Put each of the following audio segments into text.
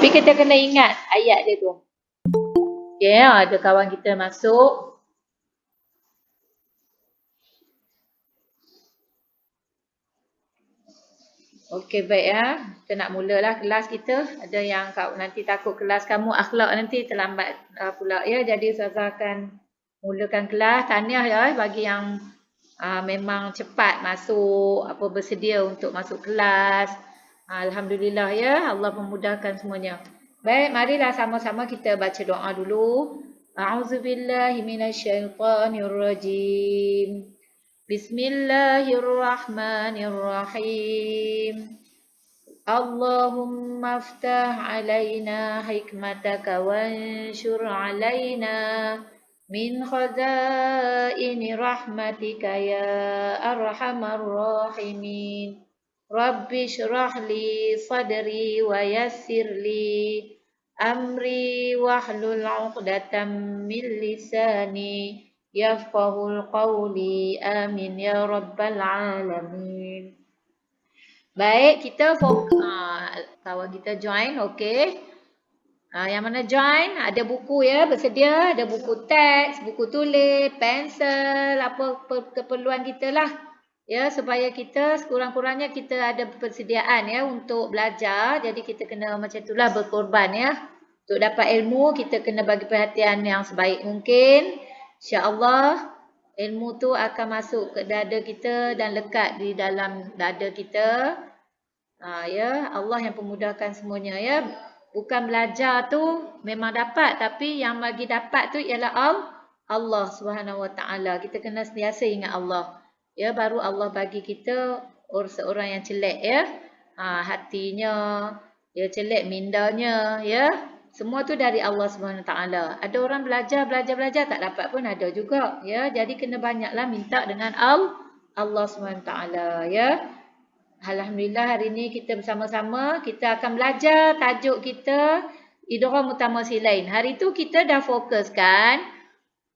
Tapi kita kena ingat ayat dia tu. Okay, ada kawan kita masuk. Okey, baik ya. Kita nak mulalah kelas kita. Ada yang nanti takut kelas kamu akhlak nanti terlambat pula ya. Jadi Ustazah akan mulakan kelas. Tahniah ya bagi yang memang cepat masuk, bersedia untuk masuk kelas. Alhamdulillah ya, Allah memudahkan semuanya. Baik, marilah sama-sama kita baca doa dulu. A'udzubillahi minasyaitonirrajim. Bismillahirrahmanirrahim. Allahumma aftah alaina hikmataka wanshur alaina min khazaini rahmatika ya arhamar rahimin. Rabbi shrah li sadri wa yassir li amri wahlul 'uqdatam min lisani yafqahul qawli. Amin ya rabbal alamin. Baik, kita kawan kita join, okey. Yang mana join, ada buku ya, bersedia, ada buku teks, buku tulis, pensel, apa keperluan kita lah. Ya, supaya kita sekurang-kurangnya kita ada persediaan ya untuk belajar. Jadi kita kena macam itulah berkorban ya. Untuk dapat ilmu, kita kena bagi perhatian yang sebaik mungkin. InsyaAllah, ilmu tu akan masuk ke dada kita dan lekat di dalam dada kita. Ya, Allah yang pemudahkan semuanya ya. Bukan belajar tu memang dapat, tapi yang bagi dapat tu ialah Allah Subhanahu Wa Taala. Kita kena sentiasa ingat Allah. Ya, baru Allah bagi kita seorang yang celek ya. Hatinya, ya celek mindanya ya. Semua tu dari Allah Subhanahu Wa Taala. Ada orang belajar tak dapat pun ada juga ya. Jadi kena banyaklah minta dengan Allah Subhanahu Wa Taala ya. Alhamdulillah hari ini kita bersama-sama kita akan belajar tajuk kita idgham mutamatsilain. Hari itu kita dah fokuskan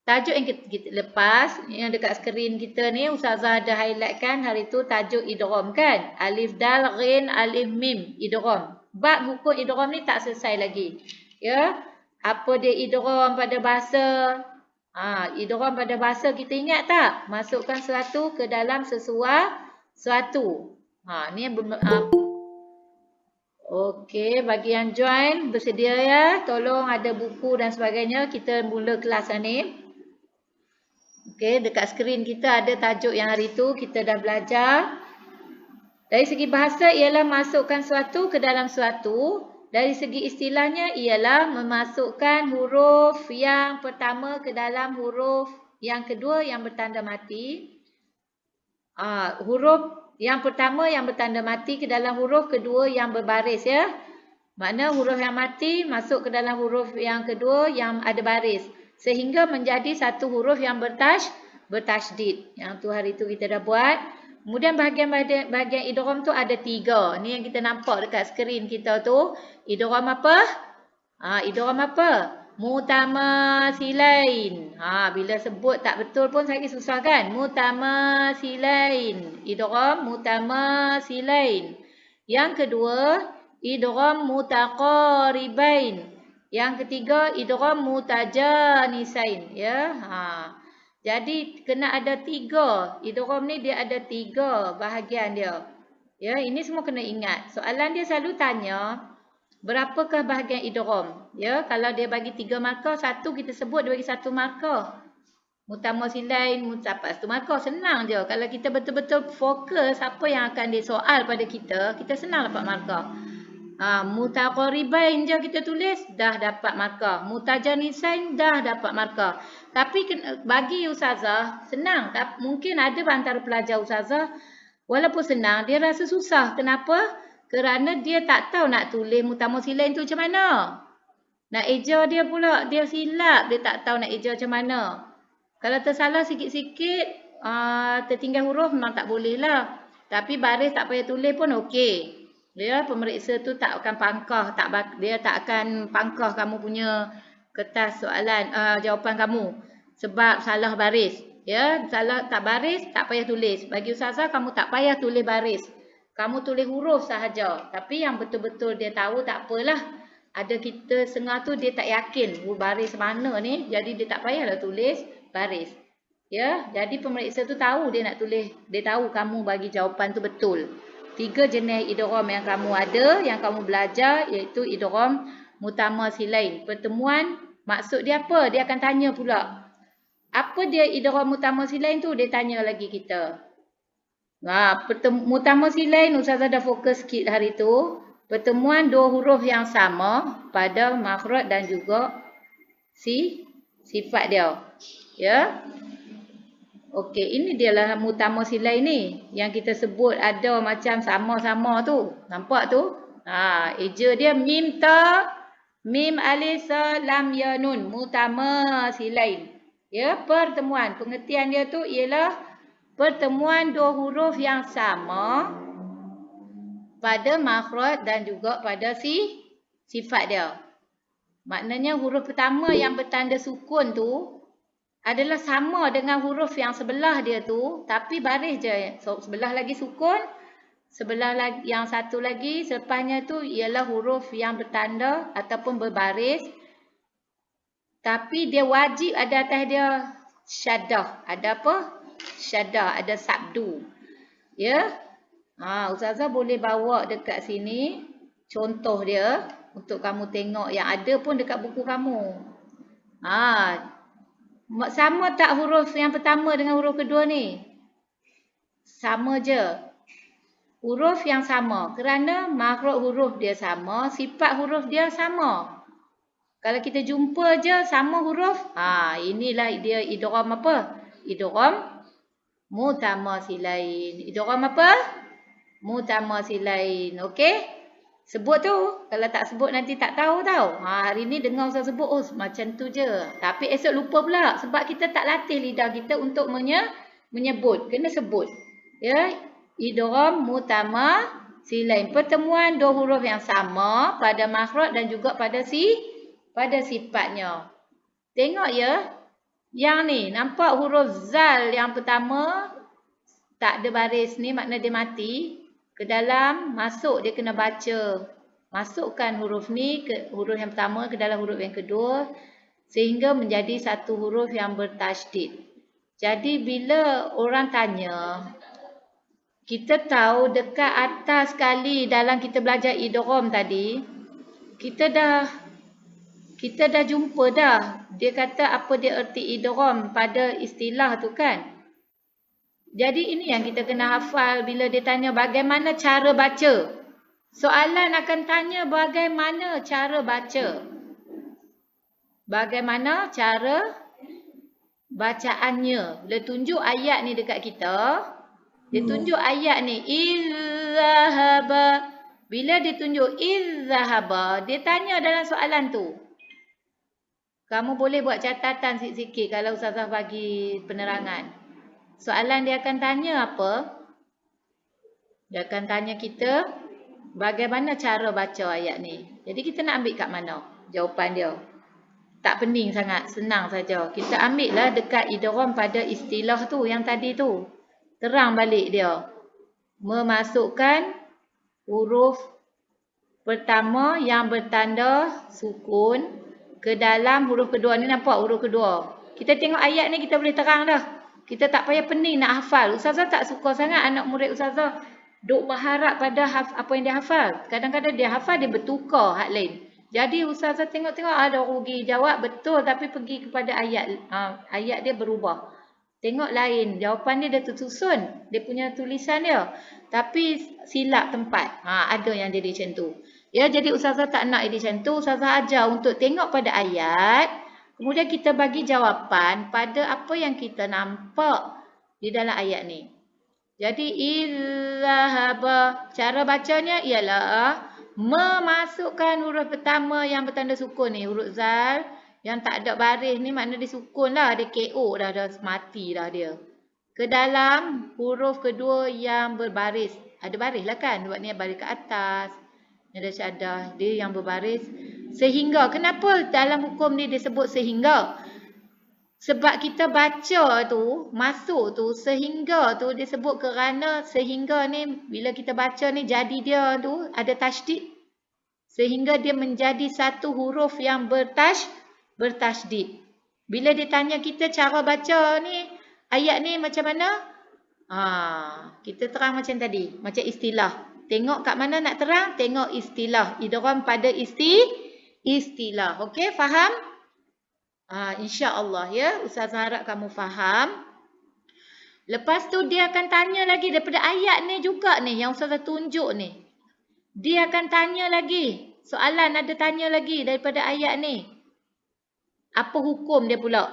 tajuk yang kita lepas yang dekat skrin kita ni Ustazah ada highlightkan hari itu tajuk idgham kan. Alif dal ghin alif mim idgham. Bab hukum idgham ni tak selesai lagi. Ya. Apa dia idgham pada bahasa? Idgham pada bahasa kita ingat tak? Masukkan sesuatu ke dalam sesuatu. Ni yang okey, bagi yang join bersedia ya. Tolong ada buku dan sebagainya. Kita mula kelas ni. Okey, dekat skrin kita ada tajuk yang hari tu kita dah belajar. Dari segi bahasa ialah masukkan suatu ke dalam suatu. Dari segi istilahnya ialah memasukkan huruf yang pertama ke dalam huruf yang kedua yang bertanda mati. Huruf yang pertama yang bertanda mati ke dalam huruf kedua yang berbaris ya. Makna huruf yang mati masuk ke dalam huruf yang kedua yang ada baris. Sehingga menjadi satu huruf yang bertasydid. Yang tu hari tu kita dah buat. Kemudian bahagian idgham tu ada 3. Ni yang kita nampak dekat skrin kita tu. Idgham apa? Idgham apa? Mutamatsilain. Bila sebut tak betul pun saya susah kan? Mutamatsilain. Idgham mutamatsilain. Yang kedua, idgham mutaqaribain. Yang ketiga, idgham mutajanisain. Ya. Jadi kena ada 3. Idgham ni dia ada 3 bahagian dia. Ya, ini semua kena ingat. Soalan dia selalu tanya, berapakah bahagian idgham? Ya, kalau dia bagi 3 markah, 1 kita sebut dia bagi 1 markah. Mutamatsilain, dapat 1 markah, senang je. Kalau kita betul-betul fokus apa yang akan dia soal pada kita senang dapat markah. Mutaqaribain je kita tulis, dah dapat markah. Mutajanisain dah dapat markah. Tapi bagi Ustazah, senang. Mungkin ada antara pelajar Ustazah, walaupun senang, dia rasa susah. Kenapa? Kerana dia tak tahu nak tulis mutamatsilain tu macam mana. Nak eja dia pula, dia silap. Dia tak tahu nak eja macam mana. Kalau tersalah sikit-sikit, tertinggal huruf memang tak boleh lah. Tapi baris tak payah tulis pun okey. Dia pemeriksa tu tak akan pangkah. Dia tak akan pangkah kamu punya kertas soalan, jawapan kamu. Sebab salah baris. Ya, salah tak baris, tak payah tulis. Bagi Ustazah, kamu tak payah tulis baris. Kamu tulis huruf sahaja. Tapi yang betul-betul dia tahu tak apalah. Ada kita setengah tu dia tak yakin baris mana ni, jadi dia tak payahlah tulis baris. Ya, jadi pemeriksa tu tahu dia nak tulis, dia tahu kamu bagi jawapan tu betul. 3 jenis idgham yang kamu ada, yang kamu belajar, iaitu idgham mutamasilain. Pertemuan maksud dia apa? Dia akan tanya pula. Apa dia idgham mutamasilain tu? Dia tanya lagi kita. Mutamasilain Ustazah dah fokus sikit hari tu. Pertemuan dua huruf yang sama pada makhraj dan juga sifat dia. Ya. Okey, ini dialah mutamasilain ni yang kita sebut ada macam sama-sama tu. Nampak tu? Eja dia mim ta, mim alif lam ya nun, mutamasilain. Ya, pertemuan. Pengertian dia tu ialah pertemuan dua huruf yang sama pada makhraj dan juga pada sifat dia. Maknanya huruf pertama yang bertanda sukun tu adalah sama dengan huruf yang sebelah dia tu, tapi baris je. So, sebelah lagi sukun, sebelah lagi, yang satu lagi selepasnya tu ialah huruf yang bertanda ataupun berbaris. Tapi dia wajib ada atas dia syaddah. Ada apa? Syaddah, ada sabdu. Ya. Ustazah boleh bawa dekat sini contoh dia untuk kamu tengok, yang ada pun dekat buku kamu. Sama tak huruf yang pertama dengan huruf kedua ni? Sama je. Huruf yang sama. Kerana makhraj huruf dia sama, sifat huruf dia sama. Kalau kita jumpa je sama huruf, inilah dia idgham apa? Idgham mutamasilain. Idgham apa? Mutamasilain. Okey? Sebut tu. Kalau tak sebut nanti tak tahu tau. Hari ni dengar Ustaz sebut, macam tu je. Tapi esok lupa pula. Sebab kita tak latih lidah kita untuk menyebut. Kena sebut. Ya. Idgham mutamasilain. Pertemuan dua huruf yang sama pada makhraj dan juga pada sifatnya. Tengok ya. Yang ni. Nampak huruf zal yang pertama. Tak ada baris ni. Makna dia mati. Ke dalam, masuk dia kena baca. Masukkan huruf ni, huruf yang pertama ke dalam huruf yang kedua. Sehingga menjadi satu huruf yang bertasydid. Jadi bila orang tanya, kita tahu dekat atas sekali dalam kita belajar idgham tadi, kita dah jumpa dah. Dia kata apa dia erti idgham pada istilah tu kan. Jadi ini yang kita kena hafal bila dia tanya bagaimana cara baca. Soalan akan tanya bagaimana cara baca. Bagaimana cara bacaannya. Bila tunjuk ayat ni dekat kita. Dia tunjuk ayat ni. Izzahaba. Bila dia tunjuk izzahaba. Dia tanya dalam soalan tu. Kamu boleh buat catatan sikit-sikit kalau Ustazah bagi penerangan. Soalan dia akan tanya apa? Dia akan tanya kita bagaimana cara baca ayat ni. Jadi kita nak ambil kat mana jawapan dia? Tak pening sangat, senang saja. Kita ambil lah dekat idgham pada istilah tu yang tadi tu. Terang balik dia. Memasukkan huruf pertama yang bertanda sukun ke dalam huruf kedua. Ni nampak huruf kedua. Kita tengok ayat ni kita boleh terang dah. Kita tak payah pening nak hafal. Ustazah tak suka sangat anak murid Ustazah duk berharap pada apa yang dia hafal. Kadang-kadang dia hafal, dia bertukar hak lain. Jadi Ustazah tengok-tengok ada rugi jawab betul tapi pergi kepada ayat. Ayat dia berubah. Tengok lain. Jawapan dia tersusun. Dia punya tulisan dia. Tapi silap tempat. Ada yang jadi macam tu. Ya, jadi Ustazah tak nak jadi macam tu. Ustazah ajar untuk tengok pada ayat. Kemudian kita bagi jawapan pada apa yang kita nampak di dalam ayat ni. Jadi, izzahaba. Cara bacanya ialah memasukkan huruf pertama yang bertanda sukun ni. Huruf zal yang tak ada baris ni makna dia sukun lah. Dia KO dah mati dah dia. Ke dalam huruf kedua yang berbaris. Ada baris lah kan. Sebab ni baris ke atas. Ada syaddah. Dia yang berbaris. Sehingga. Kenapa dalam hukum ni disebut sehingga? Sebab kita baca tu, masuk tu, sehingga tu disebut kerana sehingga ni, bila kita baca ni jadi dia tu ada tasydid. sehingga dia menjadi satu huruf yang bertasydid. Bila ditanya kita cara baca ni, ayat ni macam mana? Kita terang macam tadi, macam istilah. Tengok kat mana nak terang? Tengok istilah. Idgham pada istilah. Okey, faham? InsyaAllah ya. Ustazah harap kamu faham. Lepas tu dia akan tanya lagi daripada ayat ni juga ni, yang Ustazah tunjuk ni. Dia akan tanya lagi. Soalan ada tanya lagi daripada ayat ni. Apa hukum dia pula?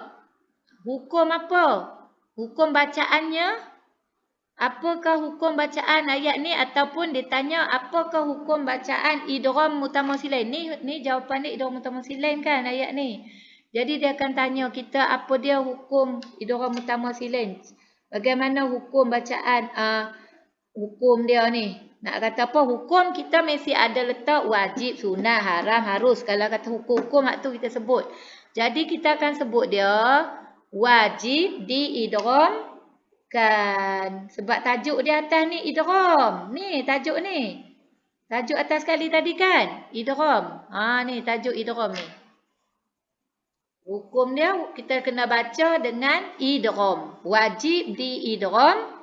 Hukum apa? Hukum bacaannya? Apakah hukum bacaan ayat ni? Ataupun ditanya apakah hukum bacaan idgham mutamasilain? Ni jawapan dia idgham mutamasilain kan ayat ni. Jadi dia akan tanya kita apa dia hukum idgham mutamasilain. Bagaimana hukum bacaan hukum dia ni? Nak kata apa? Hukum kita mesti ada letak wajib, sunah, haram, harus. Kalau kata hukum-hukum tu kita sebut. Jadi kita akan sebut dia wajib diidgham kan. Sebab tajuk di atas ni idgham. Ni tajuk ni. Tajuk atas sekali tadi kan? Idgham. Ni tajuk idgham ni. Hukum dia kita kena baca dengan idgham. Wajib diidgham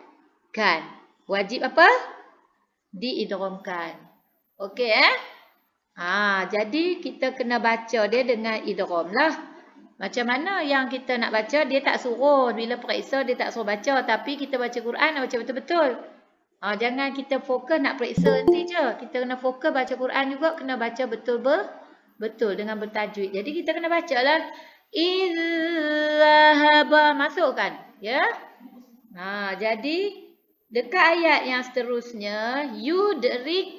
kan. Wajib apa? Diidghamkan. Okey jadi kita kena baca dia dengan idgham lah. Macam mana yang kita nak baca, dia tak suruh. Bila periksa, dia tak suruh baca. Tapi kita baca Quran, nak baca betul-betul. Jangan kita fokus nak periksa nanti je. Kita kena fokus baca Quran juga, kena baca betul dengan bertajwid. Jadi kita kena baca lah. Izhaba, masukkan. Ya. Jadi, dekat ayat yang seterusnya, yudrik,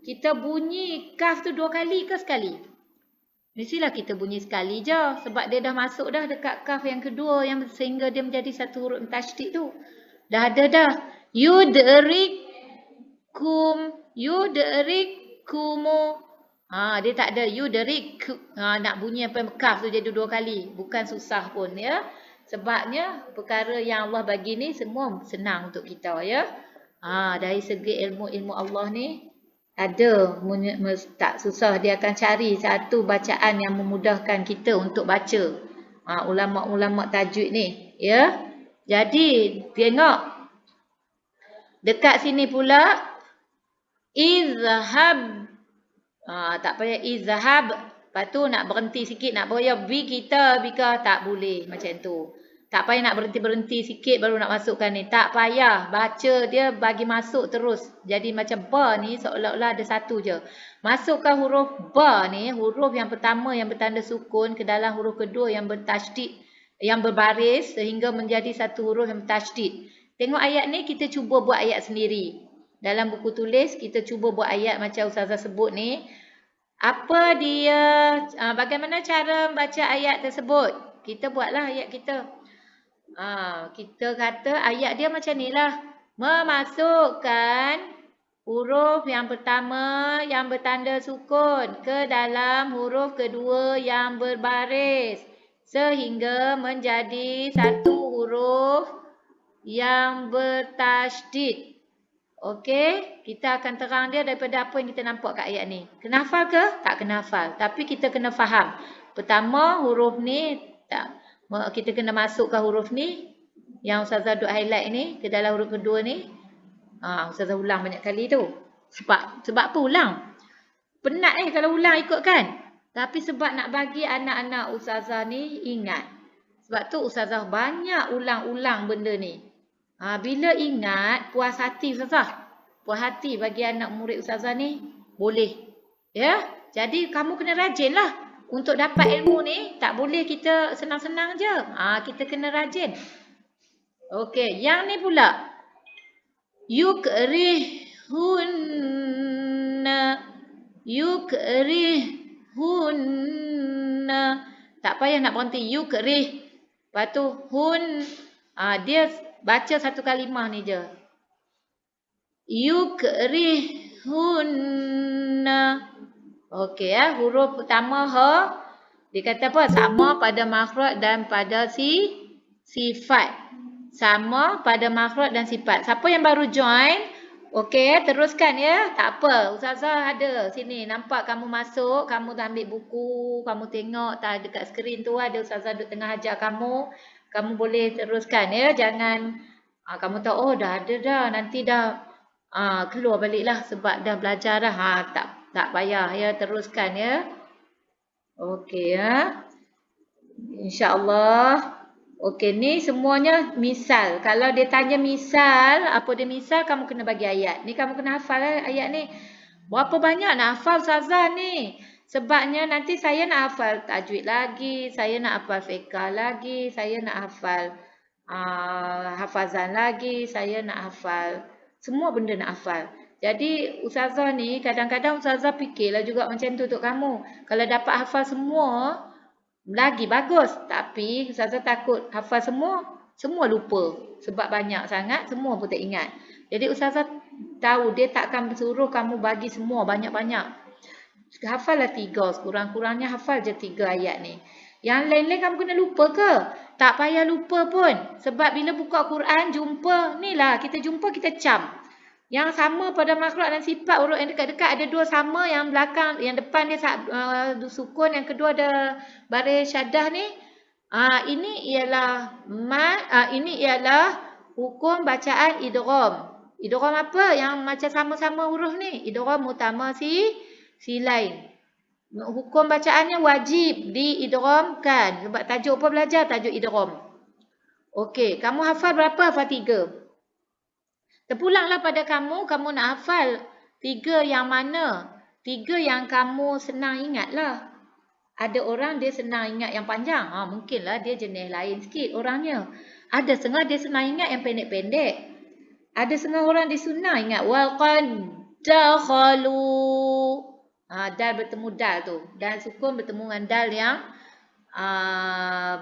kita bunyi kaf tu 2 kali ke sekali? Mestilah kita bunyi sekali je. Sebab dia dah masuk dah dekat kaf yang kedua yang sehingga dia menjadi satu huruf tasydid tu. Dah ada dah. Yudrikkumu. Dia tak ada yudrik. Nak bunyi apa kaf tu jadi 2 kali. Bukan susah pun ya. Sebabnya perkara yang Allah bagi ni semua senang untuk kita ya. Dari segi ilmu Allah ni ada, tak susah. Dia akan cari satu bacaan yang memudahkan kita untuk baca. Ulama-ulama tajwid ni. Ya. Jadi, tengok. Dekat sini pula. Izhab. Tak payah izhab. Lepas tu nak berhenti sikit. Nak bayar bika. Tak boleh. Macam tu. Tak payah nak berhenti sikit baru nak masukkan ni. Tak payah. Baca dia bagi masuk terus. Jadi macam ba ni seolah-olah ada satu je. Masukkan huruf ba ni. Huruf yang pertama yang bertanda sukun ke dalam huruf kedua yang bertasydid. Yang berbaris sehingga menjadi satu huruf yang bertasydid. Tengok ayat ni kita cuba buat ayat sendiri. Dalam buku tulis kita cuba buat ayat macam Ustazah sebut ni. Apa dia? Bagaimana cara baca ayat tersebut? Kita buatlah ayat kita. Kita kata ayat dia macam ni lah. Memasukkan huruf yang pertama yang bertanda sukun ke dalam huruf kedua yang berbaris. Sehingga menjadi satu huruf yang bertasydid. Okey, kita akan terang dia daripada apa yang kita nampak kat ayat ni. Kena hafal ke? Tak kena hafal. Tapi kita kena faham. Pertama huruf ni kita kena masukkan huruf ni yang Ustazah duk highlight ni ke dalam huruf kedua ni. Ustazah ulang banyak kali tu. Sebab apa ulang? Penat kalau ulang ikut kan? Tapi sebab nak bagi anak-anak Ustazah ni ingat. Sebab tu Ustazah banyak ulang-ulang benda ni. Bila ingat, puas hati Ustazah. Puas hati bagi anak murid Ustazah ni boleh. Ya? Jadi kamu kena rajin lah. Untuk dapat ilmu ni, tak boleh kita senang-senang je. Kita kena rajin. Okey, yang ni pula. Yukrihunna. Tak payah nak berhenti. Yukrih. Lepas tu, dia baca satu kalimah ni je. Yukrihunna. Okey huruf pertama ha. Dia kata apa? Sama pada makhraj dan pada sifat. Sama pada makhraj dan sifat. Siapa yang baru join? Okey, teruskan ya. Tak apa, Ustazah ada sini. Nampak kamu masuk, kamu dah ambil buku, kamu tengok tak dekat skrin tu ada Ustazah duduk tengah ajar kamu. Kamu boleh teruskan ya. Jangan kamu tahu oh dah ada dah, nanti dah keluar baliklah sebab dah belajar dah. Tak payah ya, teruskan ya. Okey ya. InsyaAllah. Okey, ni semuanya misal. Kalau dia tanya misal, apa dia misal, kamu kena bagi ayat. Ni kamu kena hafal ayat ni. Berapa banyak nak hafal Ustazah ni? Sebabnya nanti saya nak hafal tajwid lagi, saya nak hafal fiqh lagi, saya nak hafal hafazan lagi, saya nak hafal. Semua benda nak hafal. Jadi Ustazah ni kadang-kadang Ustazah fikirlah juga macam tu untuk kamu. Kalau dapat hafal semua, lagi bagus. Tapi Ustazah takut hafal semua lupa. Sebab banyak sangat, semua pun tak ingat. Jadi Ustazah tahu dia takkan suruh kamu bagi semua banyak-banyak. Hafallah 3, kurang-kurangnya hafal je 3 ayat ni. Yang lain-lain kamu kena lupa ke? Tak payah lupa pun. Sebab bila buka Quran, jumpa, ni lah kita jumpa, kita cam. Yang sama pada makhraj dan sifat huruf yang dekat-dekat ada 2 sama, yang belakang, yang depan dia sukun, yang kedua ada baris syaddah ni. Ini ialah hukum bacaan idgham. Idgham apa? Yang macam sama-sama huruf ni. Idgham utama si lain. Hukum bacaannya wajib diidghamkan. Sebab tajuk apa belajar? Tajuk idgham. Okey, kamu hafal berapa? Hafal 3. Terpulanglah pada kamu nak hafal 3 yang mana? 3 yang kamu senang ingat lah. Ada orang dia senang ingat yang panjang. Mungkinlah dia jenis lain sikit orangnya. Ada setengah dia senang ingat yang pendek-pendek. Ada setengah orang dia senang ingat waqad dakhalu. Dal bertemu dal tu. Dan sukun bertemu dengan dal yang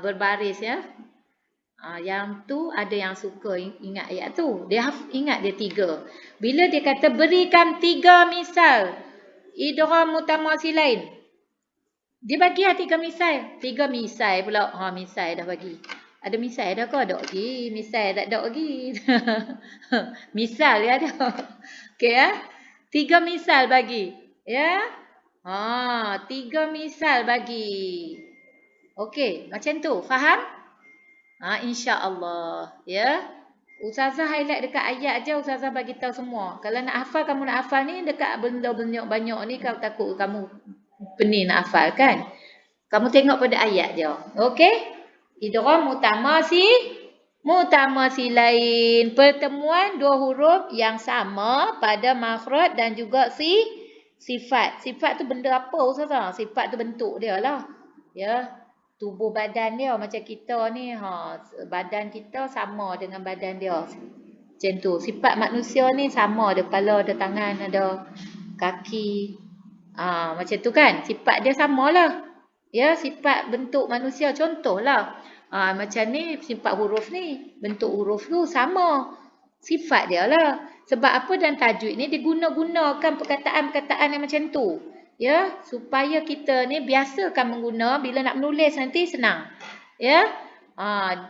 berbaris ya. Yang tu ada yang suka ingat ayat tu. Dia ingat dia 3. Bila dia kata berikan 3 misal idgham mutamasilain. Dia bagi 3 misal. 3 misal pula. Misal dah bagi. Ada misal dah ke? Ada lagi. Misal tak ada lagi. Misal dia ada. Okey ya. 3 misal bagi. Ya. 3 misal bagi. Okey, macam tu. Faham? InsyaAllah. Ya. Ustazah highlight dekat ayat je, Ustazah bagi tahu semua. Kalau nak hafal, kamu nak hafal ni dekat benda banyak ni, kau takut kamu pening nak hafal kan? Kamu tengok pada ayat je. Okey? Idgham mutamasi lain. Pertemuan 2 huruf yang sama pada makhraj dan juga sifat. Sifat tu benda apa Ustazah? Sifat tu bentuk dia lah. Ya. Tubuh badan dia macam kita ni, badan kita sama dengan badan dia. Macam tu. Sifat manusia ni sama, ada kepala, ada tangan, ada kaki. Macam tu kan? Sifat dia samalah. Ya, sifat bentuk manusia contohlah. Macam ni sifat huruf ni, bentuk huruf tu sama. Sifat dia lah. Sebab apa dalam tajwid ni diguna-gunakan perkataan-perkataan yang macam tu. Ya, supaya kita ni biasakan mengguna bila nak menulis nanti senang. Ya.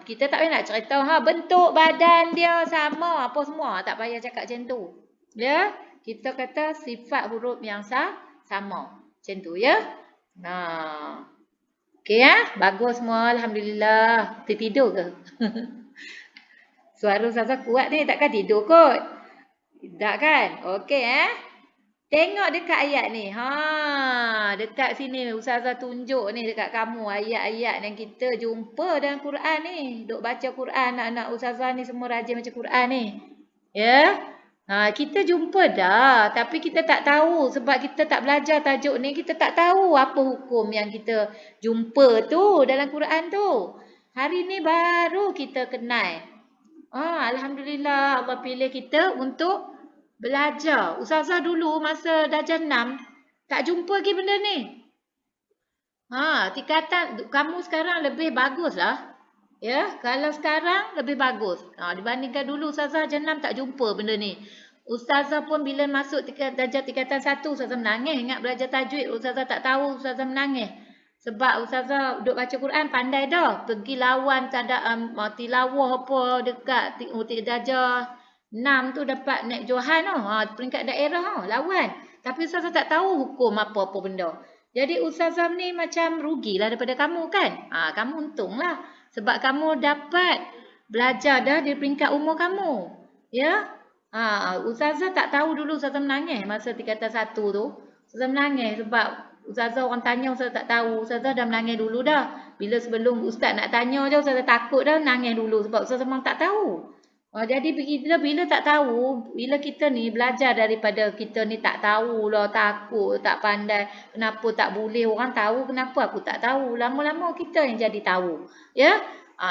Kita tak payah nak cerita bentuk badan dia sama apa semua, tak payah cakap macam tu. Ya. Kita kata sifat huruf yang sama. Macam tu ya. Okey ya. Bagus semua, alhamdulillah. Tertidur ke? Suara Ustazah kuat ni, takkan tidur kot. Tak kan? Okey Tengok dekat ayat ni. Dekat sini Ustazah tunjuk ni dekat kamu ayat-ayat yang kita jumpa dalam Quran ni. Duk baca Quran, anak-anak Ustazah ni semua rajin baca Quran ni. Ya. Kita jumpa dah, tapi kita tak tahu sebab kita tak belajar tajuk ni, kita tak tahu apa hukum yang kita jumpa tu dalam Quran tu. Hari ni baru kita kenal. Alhamdulillah Allah pilih kita untuk belajar. Ustazah dulu masa darjah 6 tak jumpa lagi benda ni. Tingkatan kamu sekarang lebih bagus lah. Ya, kalau sekarang lebih bagus. Dibandingkan dulu Ustazah darjah 6 tak jumpa benda ni. Ustazah pun bila masuk darjah tingkatan 1 Ustazah menangis ingat belajar tajwid. Ustazah tak tahu, Ustazah menangis. Sebab Ustazah duduk baca Quran pandai dah. Pergi lawan tilawah apa dekat darjah 6 tu dapat naik Johan tau. Peringkat daerah tau, lawan. Tapi Ustazah tak tahu hukum apa-apa benda. Jadi Ustazah ni macam rugilah daripada kamu kan. Kamu untunglah. Sebab kamu dapat belajar dah di peringkat umur kamu. Ya. Ustazah tak tahu dulu Ustazah menangis masa tingkatan 1 tu. Ustazah menangis sebab Ustazah orang tanya Ustazah tak tahu. Ustazah dah menangis dulu dah. Bila sebelum Ustaz nak tanya je Ustazah takut dah menangis dulu sebab Ustazah memang tak tahu. Jadi bila tak tahu, bila kita ni belajar daripada kita ni tak tahu lah, takut, tak pandai, kenapa tak boleh orang tahu, kenapa aku tak tahu. Lama-lama kita yang jadi tahu. Ya.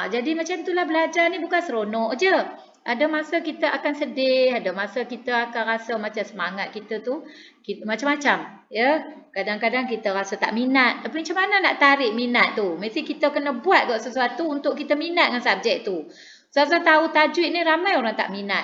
Jadi macam itulah belajar ni bukan seronok je. Ada masa kita akan sedih, ada masa kita akan rasa macam semangat kita tu macam-macam. Ya. Kadang-kadang kita rasa tak minat. Tapi macam mana nak tarik minat tu? Mesti kita kena buat sesuatu untuk kita minat dengan subjek tu. Ustazah tahu tajwid ni ramai orang tak minat.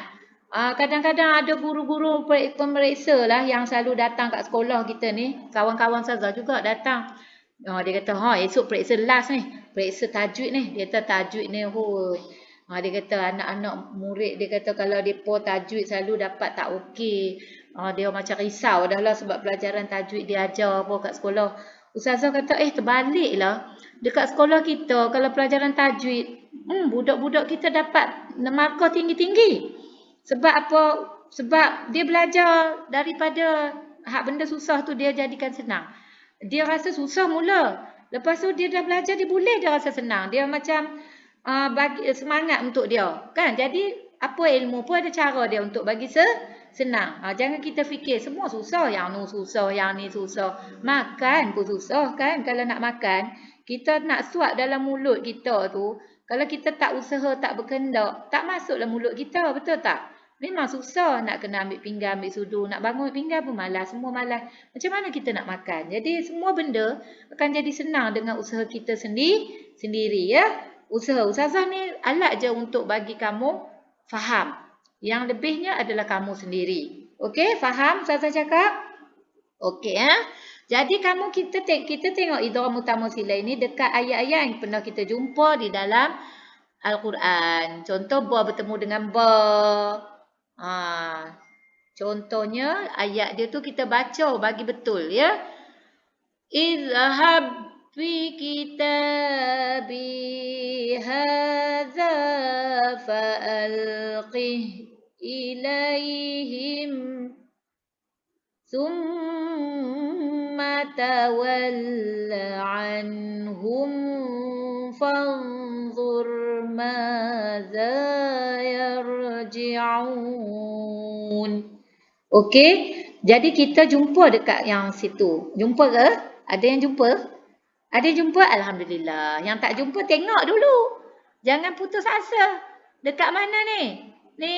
Kadang-kadang ada guru-guru pemeriksa lah yang selalu datang kat sekolah kita ni. Kawan-kawan Ustazah juga datang. Dia kata, esok periksa last ni. Periksa tajwid ni. Dia kata tajwid ni, dia kata anak-anak murid, dia kata kalau mereka tajwid selalu dapat tak okey. Dia macam risau dah lah sebab pelajaran tajwid dia ajar apa kat sekolah. Ustazah kata, terbalik lah. Dekat sekolah kita, kalau pelajaran tajwid, budak-budak kita dapat markah tinggi-tinggi. Sebab apa? Sebab dia belajar daripada benda susah tu dia jadikan senang. Dia rasa susah mula. Lepas tu dia dah belajar, dia boleh dia rasa senang. Dia macam bagi semangat untuk dia. Kan? Jadi apa ilmu pun ada cara dia untuk bagi senang. Jangan kita fikir semua susah. Yang ni susah, yang ni susah. Makan pun susah kan? Kalau nak makan, kita nak suap dalam mulut kita tu. Kalau kita tak usaha, tak berkendak, tak masuk dalam mulut kita, betul tak? Memang susah nak kena ambil pinggan, ambil sudu, nak bangun pinggan pun malas, semua malas. Macam mana kita nak makan? Jadi semua benda akan jadi senang dengan usaha kita sendiri ya. Usaha Ustazah ni alat je untuk bagi kamu faham. Yang lebihnya adalah kamu sendiri. Okey, faham Ustazah cakap? Okey ya. Jadi kita tengok idgham mutamathilah ini dekat ayat-ayat yang pernah kita jumpa di dalam Al-Quran. Contoh ba bertemu dengan ba. Contohnya ayat dia tu kita baca bagi betul ya. Izhab bi kitabi hadza fa'alqih ilaihim Thumma tawalla anhum fanzur madza yarji'un. Okey, jadi kita jumpa dekat yang situ. Jumpa ke? Ada yang jumpa? Ada yang jumpa? Alhamdulillah. Yang tak jumpa tengok dulu. Jangan putus asa. Dekat mana ni? Ni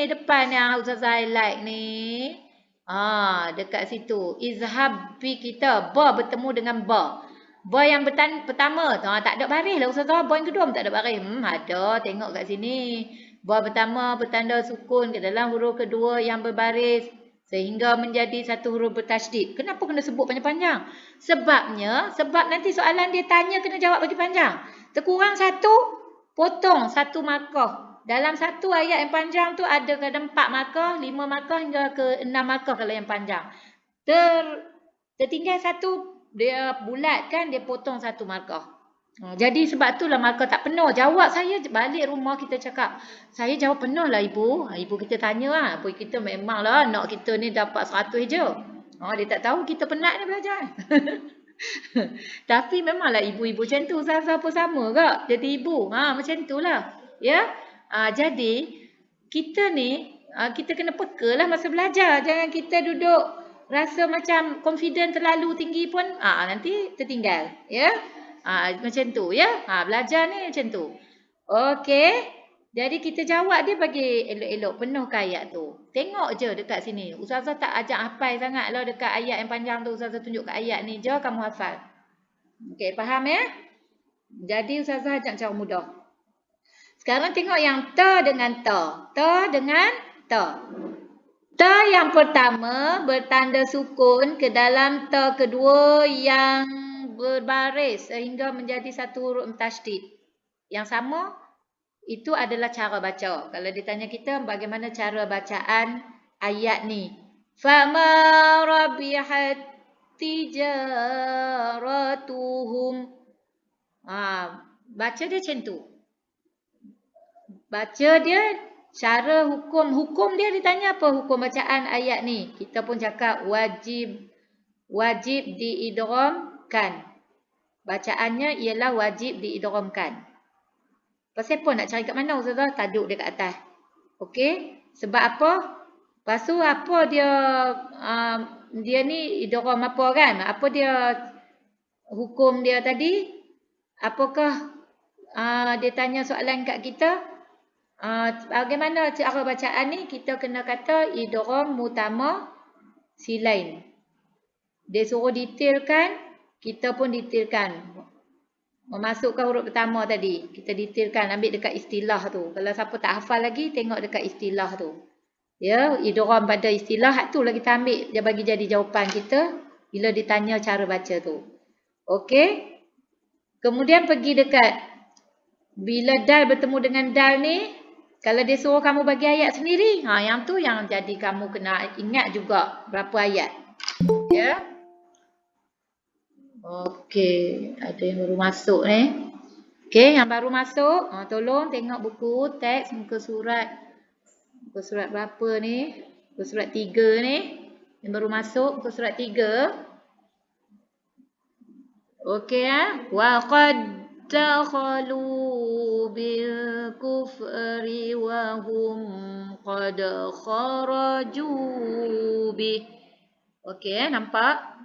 depan yang Ustazah highlight ni. Dekat situ. Izhab bi kita. Ba bertemu dengan ba. Ba yang pertama. Tak ada baris lah Ustazah. Ba yang kedua pun tak ada baris. Ada. Tengok kat sini. Ba pertama bertanda sukun ke dalam huruf kedua yang berbaris. Sehingga menjadi satu huruf bertasydid. Kenapa kena sebut panjang-panjang? Sebab nanti soalan dia tanya kena jawab bagi panjang. Terkurang satu, potong satu markah. Dalam satu ayat yang panjang tu ada kadang 4 markah, 5 markah hingga ke 6 markah kalau yang panjang. Tertinggal satu, dia bulat kan, dia potong satu markah. Jadi sebab itulah markah tak penuh. Jawab saya balik rumah kita cakap, saya jawab penuh lah ibu. Ibu kita tanya lah, ibu kita memanglah anak kita ni dapat 100 je. Dia tak tahu kita penat ni belajar. Tapi memanglah ibu-ibu macam tu, Ustazah pun sama ke? Jadi ibu, macam itulah. Ya. Jadi kita ni kita kena peka lah masa belajar. Jangan kita duduk rasa macam confident terlalu tinggi pun nanti tertinggal ya. Macam tu ya. Belajar ni macam tu. Okey. Jadi kita jawab dia bagi elok-elok penuh ke ayat tu. Tengok je dekat sini. Ustazah tak ajak hafal sangat lah dekat ayat yang panjang tu. Ustazah tunjuk kat ayat ni je kamu hafal. Okey, faham ya? Jadi Ustazah ajak cara mudah. Sekarang tengok yang ta dengan ta. Ta dengan ta. Ta yang pertama bertanda sukun ke dalam ta kedua yang berbaris sehingga menjadi satu huruf tasydid. Yang sama Itu adalah cara baca. Kalau ditanya kita bagaimana cara bacaan ayat ni. Fama rabihat tijaratuhum. Baca dia macam tu. Baca dia cara hukum dia ditanya apa hukum bacaan ayat ni. Kita pun cakap wajib diidghamkan. Bacaannya ialah wajib diidghamkan. Pasal apa nak cari kat mana Ustazah? Tajuk dia kat atas. Okey? Sebab apa? Lepas tu apa dia dia ni idgham apa kan? Apa dia hukum dia tadi? Apakah dia tanya soalan kat kita? Bagaimana cara bacaan ni? Kita kena kata idgham mutama silain. Dia suruh detailkan, kita pun detailkan. Memasukkan huruf pertama tadi. Kita detailkan, ambil dekat istilah tu. Kalau siapa tak hafal lagi, tengok dekat istilah tu. Ya, idgham pada istilah, tu lah kita ambil. Dia bagi jadi jawapan kita bila ditanya cara baca tu. Okey. Kemudian pergi dekat, bila dal bertemu dengan dal ni, kalau dia suruh kamu bagi ayat sendiri, yang tu yang jadi kamu kena ingat juga berapa ayat. Ya. Okey, ada yang baru masuk ni. Okey, yang baru masuk, tolong tengok buku teks muka surat berapa ni? Muka surat 3 ni. Yang baru masuk muka surat 3. Okey wa qad dakhalu bil kufri wa hum qad kharaju bi. Okey, nampak?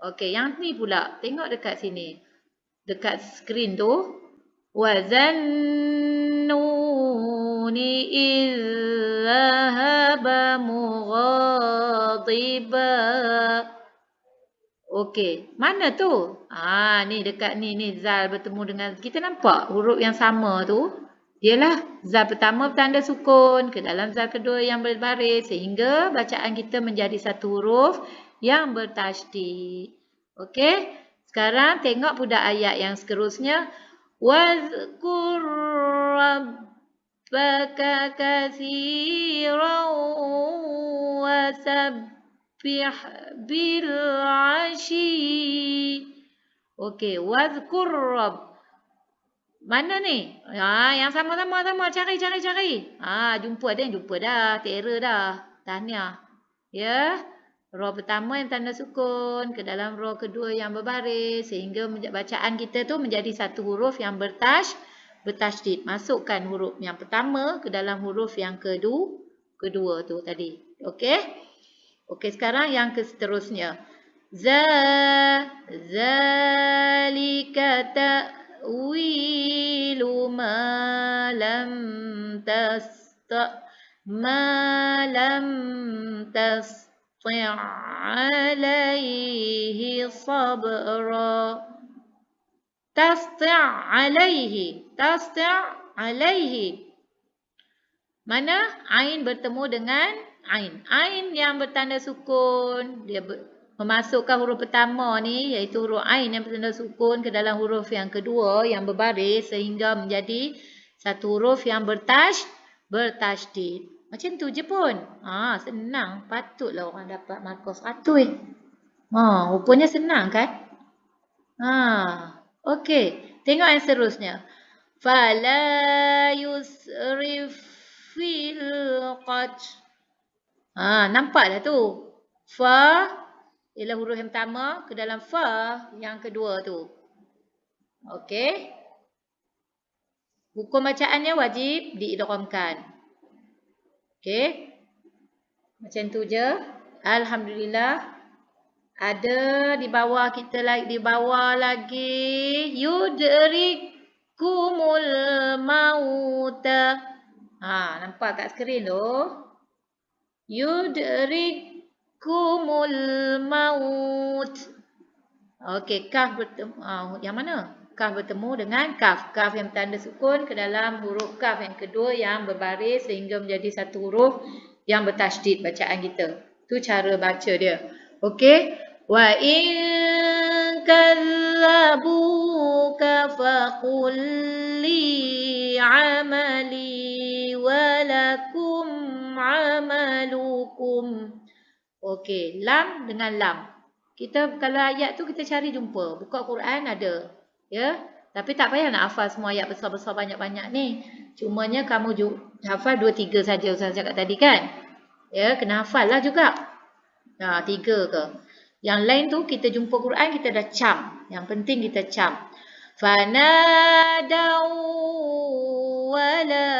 Okey, yang ni pula. Tengok dekat sini. Dekat skrin tu. Wa zannuni idh dhahaba mughadiba. Okey, mana tu? Ni dekat ni zal bertemu dengan, kita nampak huruf yang sama tu. Dialah zal pertama bertanda sukun ke dalam zal kedua yang berbaris sehingga bacaan kita menjadi satu huruf yang bertasydid. Okey? Sekarang tengok pula ayat yang seterusnya. Wazkur rabbaka katsiran wasabbih bil ashi. Okey, wazkur rabb. Mana ni? Yang sama-sama cari. Jumpa, ada yang jumpa dah, terror dah. Tahniah. Ya. Ra pertama yang tanda sukun ke dalam ra kedua yang berbaris sehingga bacaan kita tu menjadi satu huruf yang bertasydid. Masukkan huruf yang pertama ke dalam huruf yang kedua tu tadi. Okey? Okey, sekarang yang seterusnya. Zalika ta'wilu ma lam alaihi sabra. Tasti' alaihi. Mana ain bertemu dengan ain. Ain yang bertanda sukun, dia memasukkan huruf pertama ni, iaitu huruf ain yang bertanda sukun ke dalam huruf yang kedua yang berbaris sehingga menjadi satu huruf yang bertasydid. Macam tu je pun. Senang. Patutlah orang dapat markah 100. Rupanya senang kan? Okey. Tengok yang seterusnya. Fala yusrif fil qatl. Nampak dah tu. Fa ialah huruf yang pertama ke dalam fa yang kedua tu. Okey. Hukum bacaannya wajib diidghamkan. Okey. Macam tu je. Alhamdulillah. Ada di bawah kita lagi, yudrikumul mauta. Nampak kat skrin tu. Yudrikumul maut. Okey, kaf bertemu. Yang mana? Kaf bertemu dengan kaf. Kaf yang tanda sukun ke dalam huruf kaf yang kedua yang berbaris sehingga menjadi satu huruf yang bertasydid bacaan kita. Tu cara baca dia. Okey. Wa in kadzabuka faqul li amali wa lakum amalukum. Okey, lam dengan lam. Kita kalau ayat tu kita cari jumpa. Buka Quran ada. Ya. Tapi tak payah nak hafal semua ayat besar-besar banyak-banyak ni. Cumanya kamu hafal 2-3 saja Ustaz cakap tadi kan. Ya, kena hafal lah juga. 3 ke. Yang lain tu kita jumpa Quran kita dah cam. Yang penting kita cam. Fanadau wala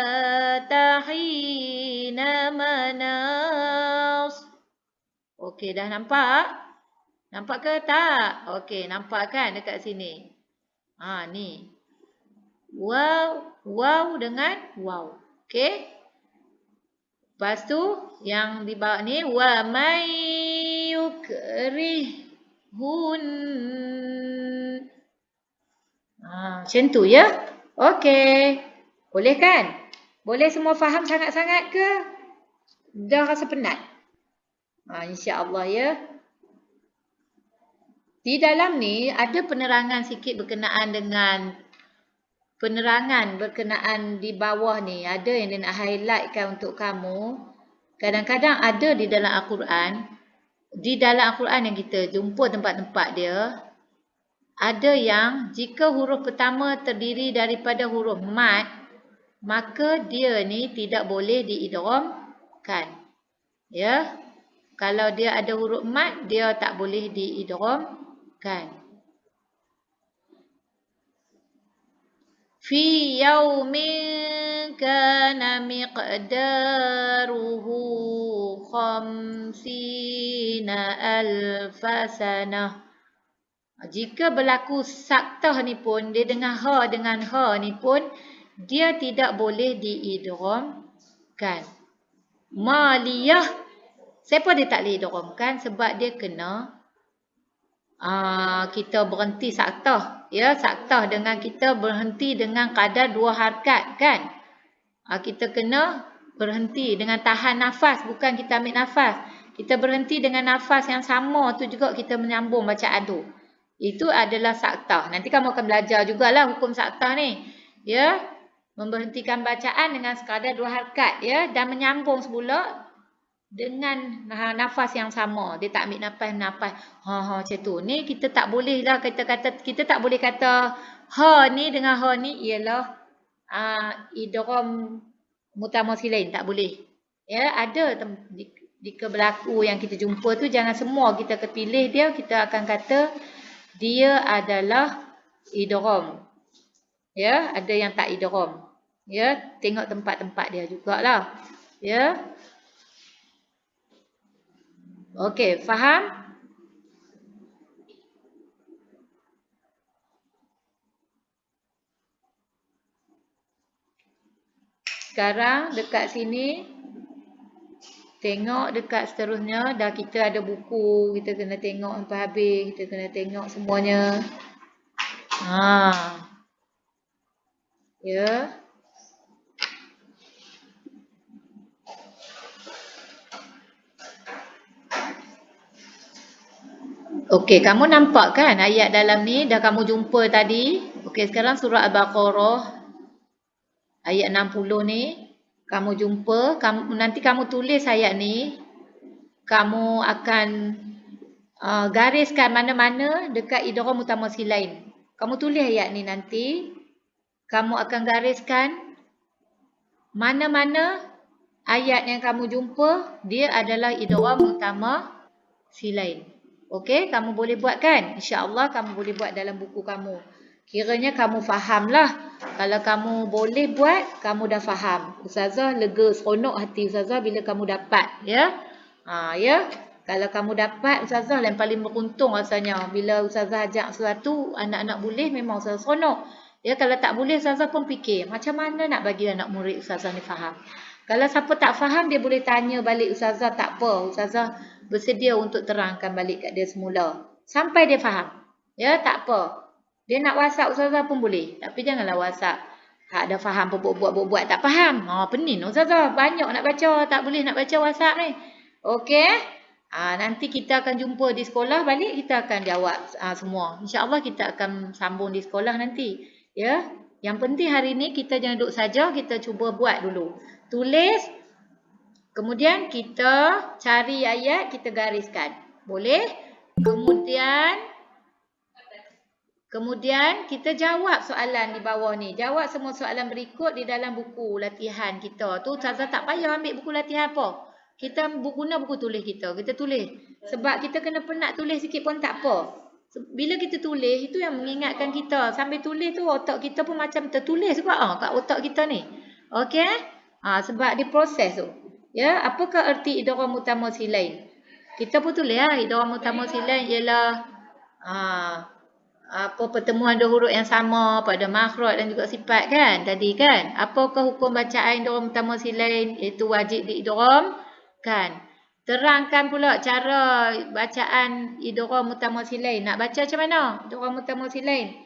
tahina manas. Okey, dah nampak? Nampak ke tak? Okey, nampak kan dekat sini? Ni. Waw dengan waw. Okey. Lepas tu yang di bawah ni wa may yukrihun. Macam tu ya. Okey. Boleh kan? Boleh semua faham sangat-sangat ke? Dah rasa penat? InsyaAllah ya. Di dalam ni ada penerangan sikit berkenaan dengan berkenaan di bawah ni. Ada yang dia nak highlightkan untuk kamu. Kadang-kadang ada di dalam Al-Quran. Di dalam Al-Quran yang kita jumpa tempat-tempat dia. Ada yang jika huruf pertama terdiri daripada huruf mad. Maka dia ni tidak boleh diidghamkan. Ya. Kalau dia ada huruf mad, dia tak boleh diidghamkan. Fi yaumin kana miqdaruhu 50,000 sanah. Jika berlaku saktah ni pun, dia dengan ha ni pun, dia tidak boleh diidghamkan. Maliyah, siapa dia tak boleh idghamkan? Sebab dia kena kita berhenti saktah. Ya, saktah dengan kita berhenti dengan kadar 2 harakat kan. Kita kena berhenti dengan tahan nafas, bukan kita ambil nafas. Kita berhenti dengan nafas yang sama tu juga kita menyambung bacaan tu. Itu adalah saktah. Nanti kamu akan belajar jugalah hukum saktah ni. Ya, memberhentikan bacaan dengan sekadar 2 harakat ya, dan menyambung semula dengan nafas yang sama. Dia tak ambil nafas. Macam tu. Ni kita tak boleh lah kita tak boleh kata ha ni dengan ha ni ialah idgham mutamasilain, tak boleh. Ya, ada jika berlaku yang kita jumpa tu, jangan semua kita kepilih dia kita akan kata dia adalah idgham. Ya, ada yang tak idgham. Ya, tengok tempat-tempat dia jugalah. Ya. Okey, faham? Sekarang dekat sini, tengok dekat seterusnya, dah kita ada buku, kita kena tengok sampai habis, kita kena tengok semuanya. Ya. Okey, kamu nampak kan ayat dalam ni dah kamu jumpa tadi. Okey, sekarang surah Al-Baqarah ayat 60 ni kamu jumpa, nanti kamu tulis ayat ni. Kamu akan gariskan mana-mana dekat idgham mutamasilain. Kamu tulis ayat ni nanti. Kamu akan gariskan mana-mana ayat yang kamu jumpa dia adalah idgham mutamasilain. Okey, kamu boleh buat kan? InsyaAllah kamu boleh buat dalam buku kamu. Kiranya kamu faham lah. Kalau kamu boleh buat, kamu dah faham. Ustazah lega, seronok hati Ustazah bila kamu dapat. Ya. Ya. Kalau kamu dapat, Ustazah yang paling beruntung rasanya. Bila Ustazah ajak sesuatu, anak-anak boleh, memang Ustazah seronok. Ya, kalau tak boleh, Ustazah pun fikir. Macam mana nak bagi anak murid Ustazah ni faham? Kalau siapa tak faham, dia boleh tanya balik Ustazah, tak apa. Ustazah bersedia untuk terangkan balik kat dia semula. Sampai dia faham. Ya, tak apa. Dia nak WhatsApp Ustazah pun boleh. Tapi janganlah WhatsApp. Tak ada faham, buat-buat, tak faham. Penin Ustazah. Banyak nak baca. Tak boleh nak baca WhatsApp ni. Okey. Nanti kita akan jumpa di sekolah. Balik kita akan jawab semua. InsyaAllah kita akan sambung di sekolah nanti. Ya. Yang penting hari ni kita jangan duduk saja, kita cuba buat dulu. Tulis, kemudian kita cari ayat, kita gariskan. Boleh? Kemudian kita jawab soalan di bawah ni. Jawab semua soalan berikut di dalam buku latihan kita. Tu Ustazah tak payah ambil buku latihan apa. Kita guna buku tulis kita. Kita tulis. Sebab kita kena penat tulis sikit pun tak apa. Bila kita tulis, itu yang mengingatkan kita. Sambil tulis tu otak kita pun macam tertulis juga kat otak kita ni. Okey? Sebab dia proses tu. Ya, apakah erti idgham mutamasilain? Kita pun tulis idgham mutamasilain ialah pertemuan dua huruf yang sama pada makhraj dan juga sifat kan tadi kan. Apakah hukum bacaan idgham mutamasilain? Itu wajib diidgham kan. Terangkan pula cara bacaan idgham mutamasilain. Nak baca macam mana idgham mutamasilain?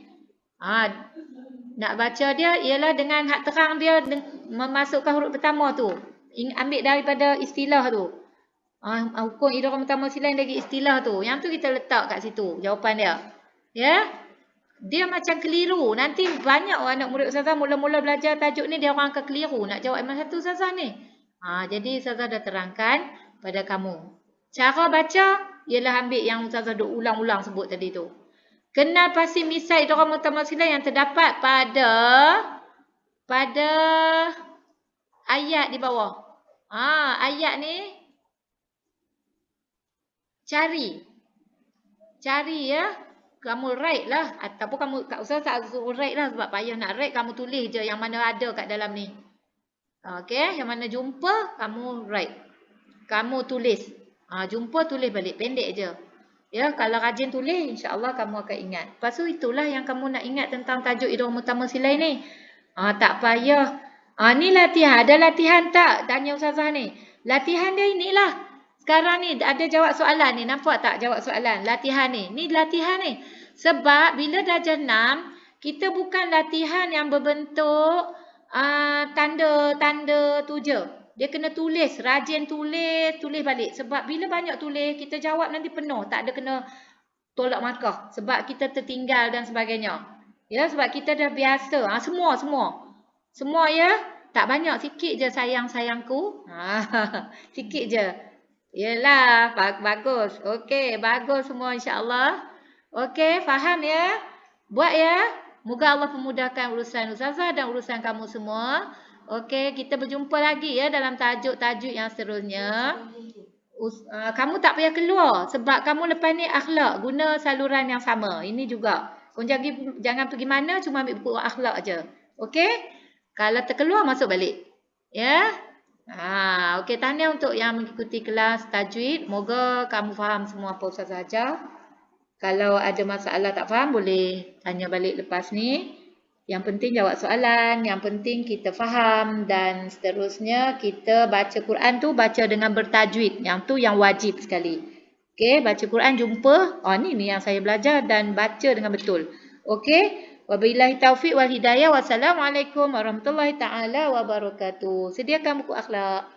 Nak baca dia ialah dengan hak terang dia memasukkan huruf pertama tu. Ambil daripada istilah tu. Hukum idgham mutamasilain dari istilah tu. Yang tu kita letak kat situ jawapan dia. Ya. Dia macam keliru. Nanti banyak anak murid Ustazah mula-mula belajar tajuk ni dia orang akan keliru nak jawab macam tu Ustazah ni. Jadi Ustazah dah terangkan pada kamu. Cara baca ialah ambil yang Ustazah duk ulang-ulang sebut tadi tu. Kenal pasti misal idgham mutamasilain yang terdapat pada ayat di bawah. Ayat ni cari ya. Kamu write lah. Ataupun kamu, Kak Ustaz tak suruh write lah. Sebab payah nak write, kamu tulis je yang mana ada kat dalam ni. Okey, yang mana jumpa, kamu write. Kamu tulis. Jumpa, tulis balik. Pendek je. Ya, kalau rajin tulis, insya-Allah kamu akan ingat. Lepas tu itulah yang kamu nak ingat tentang tajuk idgham mutamasilain ni. Tak payah. Ni latihan. Ada latihan tak? Tanya Ustazah ni. Latihan dia inilah. Sekarang ni ada jawab soalan ni. Nampak tak jawab soalan? Latihan ni. Ni latihan ni. Sebab bila darjah 6, kita bukan latihan yang berbentuk tanda-tanda tu je. Dia kena tulis. Rajin tulis balik. Sebab bila banyak tulis, kita jawab nanti penuh. Tak ada kena tolak markah. Sebab kita tertinggal dan sebagainya. Ya, sebab kita dah biasa. Semua ya. Tak banyak. Sikit je sayang-sayangku. Sikit je. Yelah, bagus. Okey, bagus semua insya-Allah. Okey, faham ya? Buat ya. Moga Allah memudahkan urusan Ustazah dan urusan kamu semua. Okey, kita berjumpa lagi ya dalam tajuk-tajuk yang seterusnya. Kamu tak payah keluar sebab kamu lepas ni akhlak guna saluran yang sama. Ini juga. Kau jangan pergi mana, cuma ambil buku akhlak je. Okey? Kalau terkeluar masuk balik. Ya? Okey, tahniah untuk yang mengikuti kelas tajwid. Moga kamu faham semua apa Ustazah ajar. Kalau ada masalah tak faham, boleh tanya balik lepas ni. Yang penting jawab soalan, yang penting kita faham dan seterusnya kita baca Quran tu baca dengan bertajwid. Yang tu yang wajib sekali. Okey, baca Quran jumpa. Ni yang saya belajar dan baca dengan betul. Okey. Wabillahi taufiq wal hidayah. Wassalamualaikum warahmatullahi taala wabarakatuh. Sediakan buku akhlak.